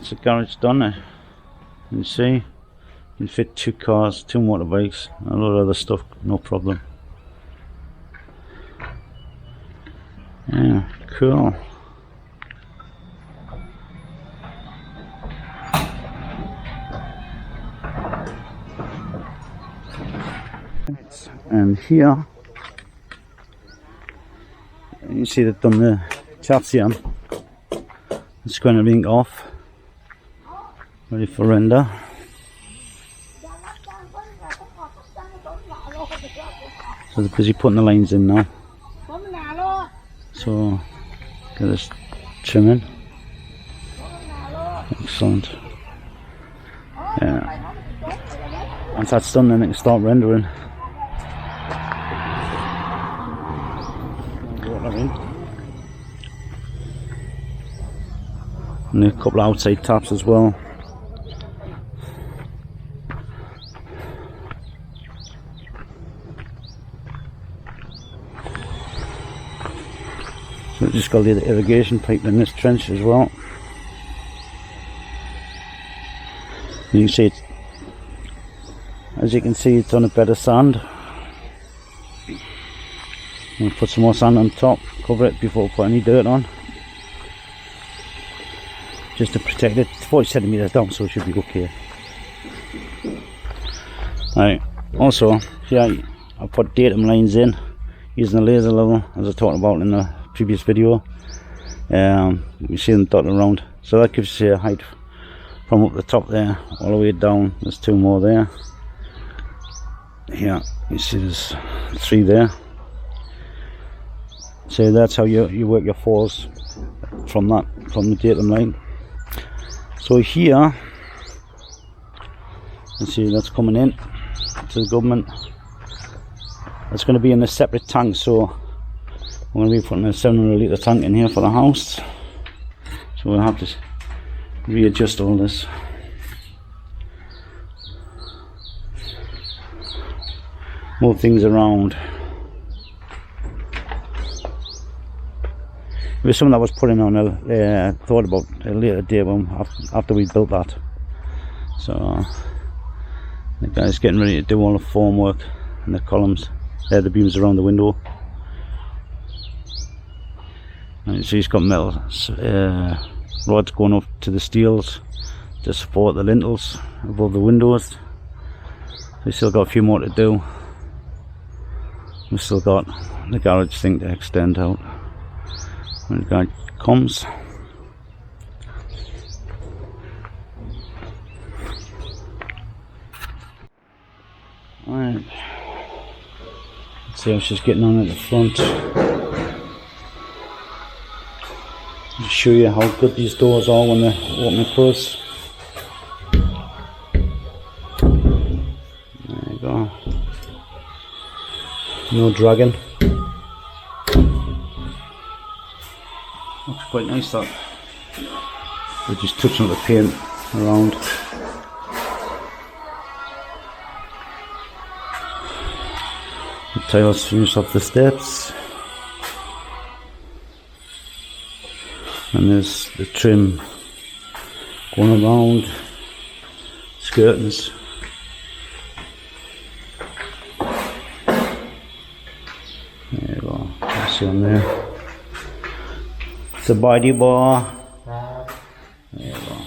that's the garage done. You see, you can fit 2 cars, 2 motorbikes, and a lot of other stuff, no problem. Yeah, cool. And here you see they've done the taps here. It's going everything off, ready for render. So they're busy putting the lines in now. So get this trimming. Excellent. Yeah. Once that's done, then it can start rendering. And a couple of outside taps as well. So just got the irrigation pipe in this trench as well. You can see it, as you can see, it's on a bed of sand. I'll put some more sand on top, cover it before I put any dirt on, just to protect it. It's 40 centimeters down, so it should be okay. Right, also here I put datum lines in using the laser level, as I talked about in the previous video. You see them dotted around, so that gives you a height from up the top there all the way down. There's 2 more there. Here you see there's 3 there. So that's how you work your falls from the datum line. So here you see that's coming in to the government. It's going to be in a separate tank, so I'm going to be putting a 700 litre tank in here for the house. So we'll have to readjust all this. Move things around. It was something that was put in on thought about a later day when after we built that. So the guy's getting ready to do all the formwork and the columns, the beams around the window. And so he's got metal rods going up to the steels to support the lintels above the windows. We've still got a few more to do. We've still got the garage thing to extend out when the guy comes. Alright, let's see how she's getting on at the front. I'll show you how good these doors are when they're open and close. There you go. No dragging. Looks quite nice, that. We're just touching up the paint around. The tiles finish off the steps. And there's the trim going around, skirtings. There you go, you see on there. It's a body bar. There you go.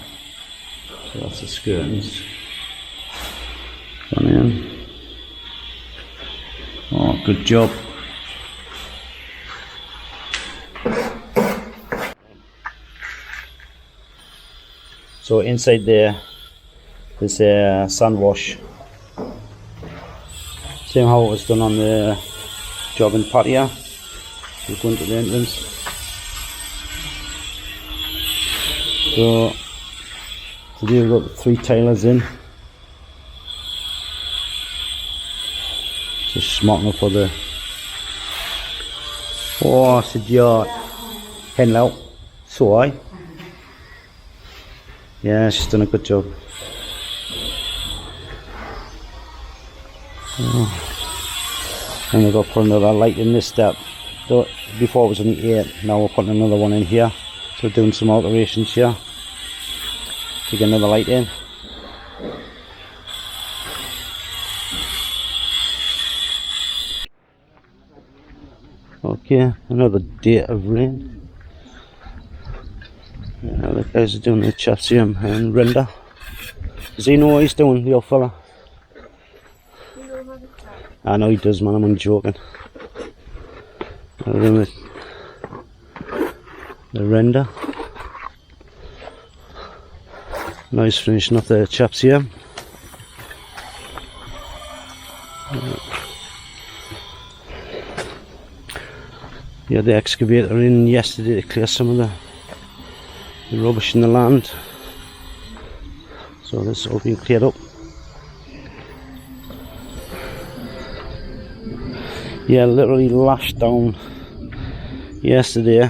So that's the skirtings. Gone in. Oh, good job. So inside there, there's a sand wash. Same how it was done on the job in patio. We're going to the entrance. So today we've got 3 tilers in. Just smart enough for the. Oh, så gjort. Hen lav. Så I. Yeah, she's done a good job. Oh. And we've got to put another light in this step. So before it was only 8, now we're putting another one in here. So we're doing some alterations here. to get another light in. Okay, another day of rain. The guys are doing the chassis and render. Does he know what he's doing, the old fella? I know he does, man, I'm only joking. They're doing the render. Now he's finishing off the chaps here. He had the excavator in yesterday to clear some of the rubbish in the land. So this is all being cleared up. Yeah, literally lashed down yesterday.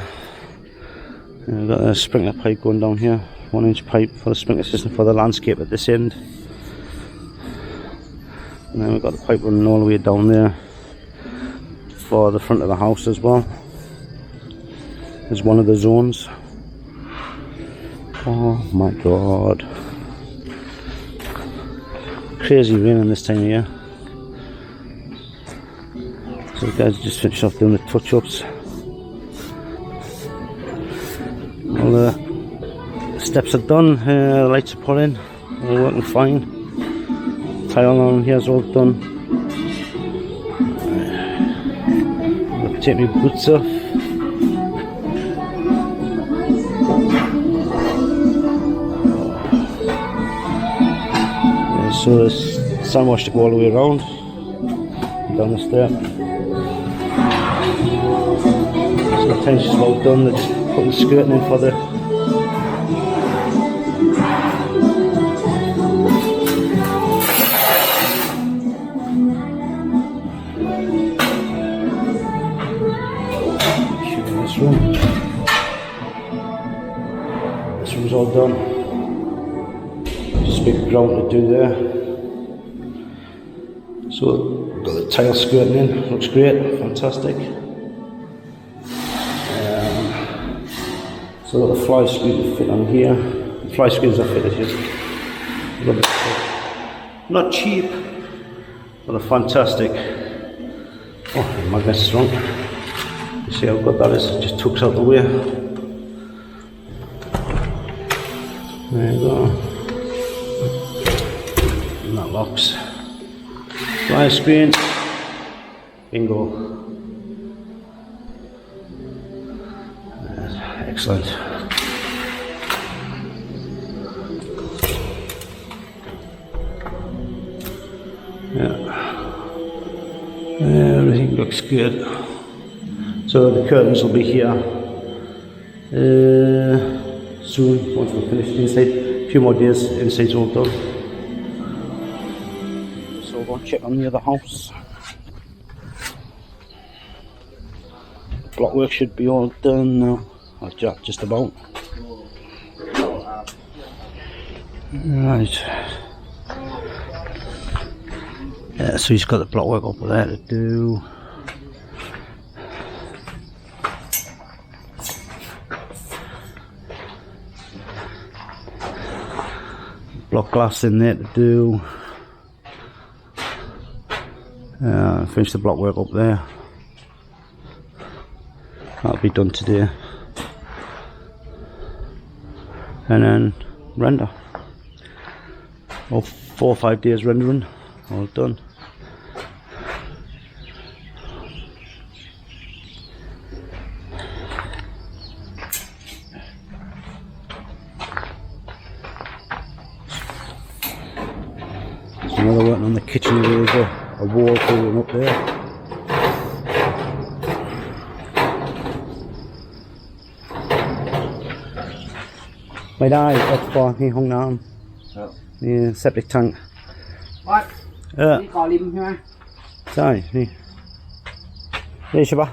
We've got a sprinkler pipe going down here, 1-inch pipe for the sprinkler system for the landscape at this end. And then we've got the pipe running all the way down there for the front of the house as well. There's one of the zones. Oh my god. Crazy raining this time of year. So the guys just finished off doing the touch-ups. All the steps are done, the lights are put in, all working fine. Tile on here is all done. I'll take my boots off. So the sun wash to go all the way around, down the step. So the tile's just about done, they're just putting skirting in for the shooting this room. This room's all done. Just a big ground to do there. So got the tile skirting in, looks great, fantastic. So got the fly screen to fit on here. The fly screens are fitted here. Not cheap, but they're fantastic. Oh, the magnet's wrong. You see how good that is? It just tucks out the way. There you go. And that locks. Fly screen, bingo. Excellent. Yeah, everything looks good. So the curtains will be here soon once we're finished inside. A few more days, inside's all done. So we'll go and check on the other house. Block work should be all done now. Or just about. Right. Yeah, so he's got the block work up there to do. Block glass in there to do. Finish the block work up there. That'll be done today. And then render. Well, 4 or 5 days rendering, all done. So now they're working on the kitchen area, there's a wall going up there. Mày đây, export thì không nàoนี่ septic tank นี่ก่อริมใช่ไหมใช่นี่ใช่ปะ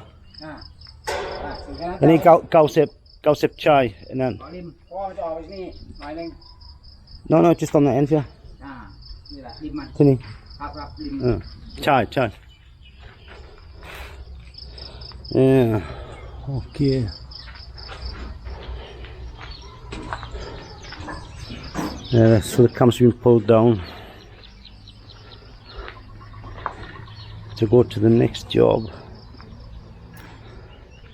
อันนี้90 chai and then ก่อริมเพราะมันจะออกไปนี่หน่อยนึง no just on the end here นี่แหละริมมันที่นี่ครับริมใช่โอเค So the camp's been pulled down to go to the next job.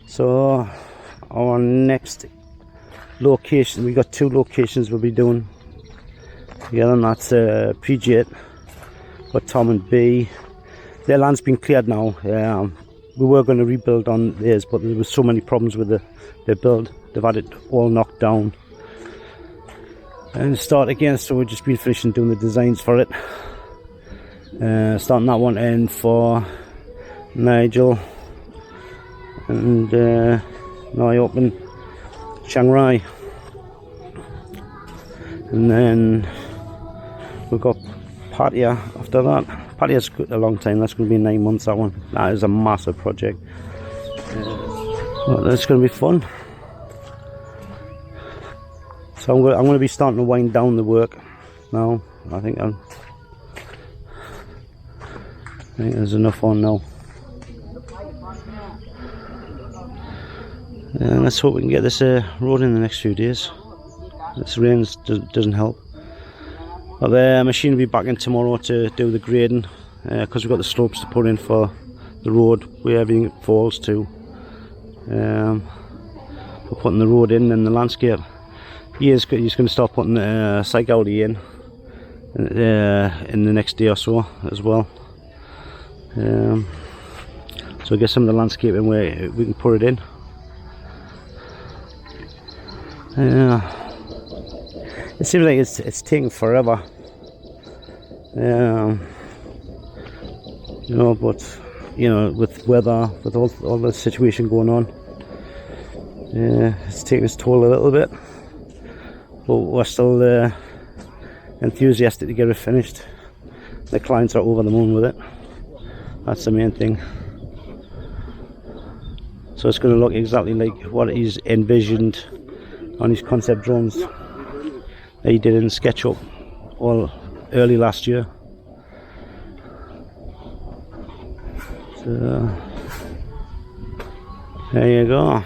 So our next location, we got 2 locations we'll be doing together, and that's PJ, but Tom and B. Their land's been cleared now. We were going to rebuild on theirs, but there was so many problems with their build. They've had it all knocked down and start again, so we've just been finishing doing the designs for it. Starting that one in for Nigel and now I open Chiang Rai, and then we've got Pattaya after that. Pattaya's a long time, that's going to be 9 months, that one. That is a massive project. Well, that's going to be fun. So I'm going to be starting to wind down the work now. I think there's enough on now. And let's hope we can get this road in the next few days. This rain doesn't help. But the machine will be back in tomorrow to do the grading, because we've got the slopes to put in for the road where everything falls to. We're putting the road in and the landscape. He's going to start putting Psych-Audi in the next day or so as well. So get some of the landscaping where we can put it in. It seems like it's taking forever. You know, but you know, with weather, with all the situation going on, it's taking its toll a little bit. But we're still enthusiastic to get it finished. The clients are over the moon with it. That's the main thing. So it's going to look exactly like what he's envisioned on his concept drawings that he did in SketchUp all early last year. So there you go.